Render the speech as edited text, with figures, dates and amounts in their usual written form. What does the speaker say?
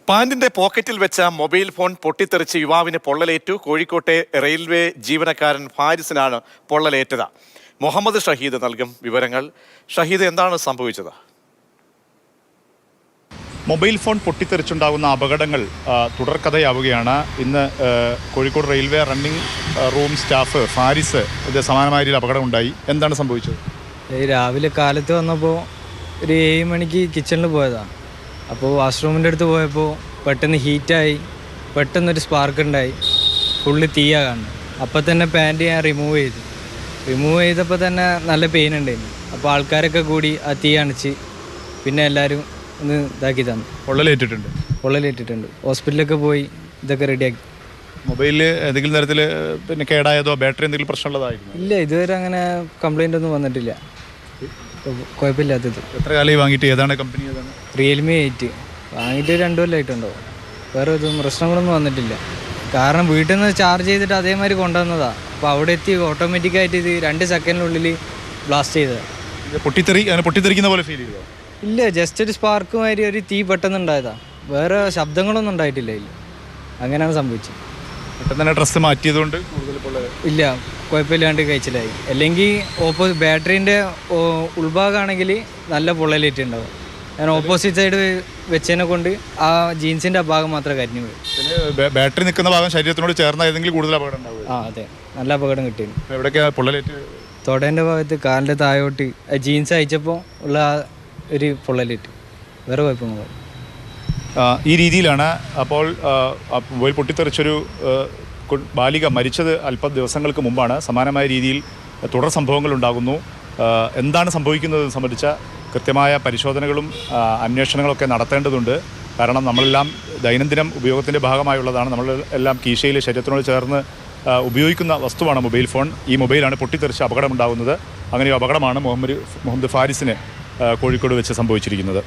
പാന്റിന്റെ പോക്കറ്റിൽ വെച്ച mobile phone പൊട്ടിത്തെറിച്ച് യുവാവിന് പൊള്ളലേറ്റു. കോഴിക്കോട്ടെ റെയിൽവേ ജീവനക്കാരൻ ഫാരിസിനാണ് പൊള്ളലേറ്റത്. മുഹമ്മദ് ഷഹീദ് നൽകും വിവരങ്ങൾ. ഷഹീദ്, എന്താണ് സംഭവിച്ചത്? മൊബൈൽ ഫോൺ പൊട്ടിത്തെറിച്ചുണ്ടാകുന്ന അപകടങ്ങൾ തുടർക്കഥയാവുകയാണ്. ഇന്ന് Kozhikode railway running room staff Faris സമാനമായ രീതിയിൽ അപകടം ഉണ്ടായി. എന്താണ് സംഭവിച്ചത്? രാവിലെ കാലത്ത് വന്നപ്പോൾ ഒരു 7 മണിക്ക് കിച്ചണിൽ പോയതാണ്. അപ്പോൾ വാഷ്റൂമിൻ്റെ അടുത്ത് പോയപ്പോൾ പെട്ടെന്ന് ഹീറ്റായി, പെട്ടെന്നൊരു സ്പാർക്ക് ഉണ്ടായി, ഫുള്ള് തീയാകാണ്. അപ്പം തന്നെ പാൻറ്റ് ഞാൻ റിമൂവ് ചെയ്തപ്പോൾ തന്നെ നല്ല പെയിൻ ഉണ്ടായിരുന്നു. അപ്പോൾ ആൾക്കാരൊക്കെ കൂടി ആ തീ അണച്ച് പിന്നെ എല്ലാവരും ഒന്ന് ഇതാക്കി തന്നു. പൊള്ളലേറ്റിട്ടുണ്ട്. ഹോസ്പിറ്റലിലൊക്കെ പോയി ഇതൊക്കെ റെഡിയാക്കി. മൊബൈലിൽ ഏതെങ്കിലും തരത്തിൽ പിന്നെ കേടായതോ ബാറ്ററി എന്തെങ്കിലും പ്രശ്നമുള്ളതായിരുന്നു? ഇല്ല, ഇതുവരെ അങ്ങനെ കംപ്ലൈൻ്റ് ഒന്നും വന്നിട്ടില്ല. കുഴപ്പമില്ലാത്തത്. എത്ര കാലമായി വാങ്ങിയിട്ട്? ഏതാണ് കമ്പനി? ഏതാണ്? റിയൽമി 8 വാങ്ങിയിട്ട് 2 കൊല്ലമായിട്ടുണ്ടോ. വേറെ ഇതും പ്രശ്നങ്ങളൊന്നും വന്നിട്ടില്ല. കാരണം വീട്ടിൽ നിന്ന് ചാർജ് ചെയ്തിട്ട് അതേമാതിരി കൊണ്ടുവന്നതാണ്. അപ്പോൾ അവിടെ എത്തി ഓട്ടോമാറ്റിക്കായിട്ട് ഇത് 2 സെക്കൻഡിനുള്ളിൽ ബ്ലാസ്റ്റ് ചെയ്തതാണ്. പൊട്ടിത്തെറിക്കുന്ന പോലെ ഫീൽ ചെയ്തോ? ഇല്ല, ജസ്റ്റ് ഒരു സ്പാർക്ക് മാതിരി ഒരു തീ പെട്ടെന്ന് ഉണ്ടായതാണ്. വേറെ ശബ്ദങ്ങളൊന്നും ഉണ്ടായിട്ടില്ല. ഇല്ല, അങ്ങനെയാണ് സംഭവിച്ചത്. പെട്ടെന്ന് തന്നെ ഡ്രസ്സ് മാറ്റിയതുകൊണ്ട് ഇല്ല, കുഴപ്പമില്ലാണ്ട് കഴിച്ചിലായി. അല്ലെങ്കിൽ ബാറ്ററീൻ്റെ ഉൾഭാഗമാണെങ്കിൽ നല്ല പൊള്ളലേറ്റുണ്ടാവും. ഞാൻ ഓപ്പോസിറ്റ് സൈഡ് വെച്ചതിനെ കൊണ്ട് ആ ജീൻസിൻ്റെ ഭാഗം മാത്രമേ കരിഞ്ഞു പോയി. ബാറ്ററി നിൽക്കുന്ന ഭാഗം ശരീരത്തിനോട് ചേർന്ന ഏതെങ്കിലും കൂടുതൽ അപകടം ഉണ്ടാവും? അതെ, നല്ല അപകടം കിട്ടിയിരുന്നു. എവിടെയൊക്കെയാണ് പൊള്ളലേറ്റ്? തൊടേൻ്റെ ഭാഗത്ത്, കാലിൻ്റെ താഴോട്ട് ജീൻസ് അയച്ചപ്പോൾ ഉള്ള ഒരു പൊള്ളലേറ്റ്. വേറെ കുഴപ്പമൊന്നും. ഈ രീതിയിലാണ് അപ്പോൾ മൊബൈൽ പൊട്ടിത്തെറിച്ചൊരു ബാലിക മരിച്ചത് അല്പ ദിവസങ്ങൾക്ക് മുമ്പാണ്. സമാനമായ രീതിയിൽ തുടർ സംഭവങ്ങൾ ഉണ്ടാകുന്നു. എന്താണ് സംഭവിക്കുന്നതെന്ന് സംബന്ധിച്ച കൃത്യമായ പരിശോധനകളും അന്വേഷണങ്ങളൊക്കെ നടത്തേണ്ടതുണ്ട്. കാരണം നമ്മളെല്ലാം ദൈനംദിനം ഉപയോഗത്തിൻ്റെ ഭാഗമായുള്ളതാണ്. നമ്മളെല്ലാം കീശയിൽ ശരീരത്തിനോട് ചേർന്ന് ഉപയോഗിക്കുന്ന വസ്തുവാണ് മൊബൈൽ ഫോൺ. ഈ മൊബൈലാണ് പൊട്ടിത്തെറിച്ച് അപകടമുണ്ടാകുന്നത്. അങ്ങനെ ഒരു അപകടമാണ് മുഹമ്മദ് ഫാരിസിന് കോഴിക്കോട് വെച്ച് സംഭവിച്ചിരിക്കുന്നത്.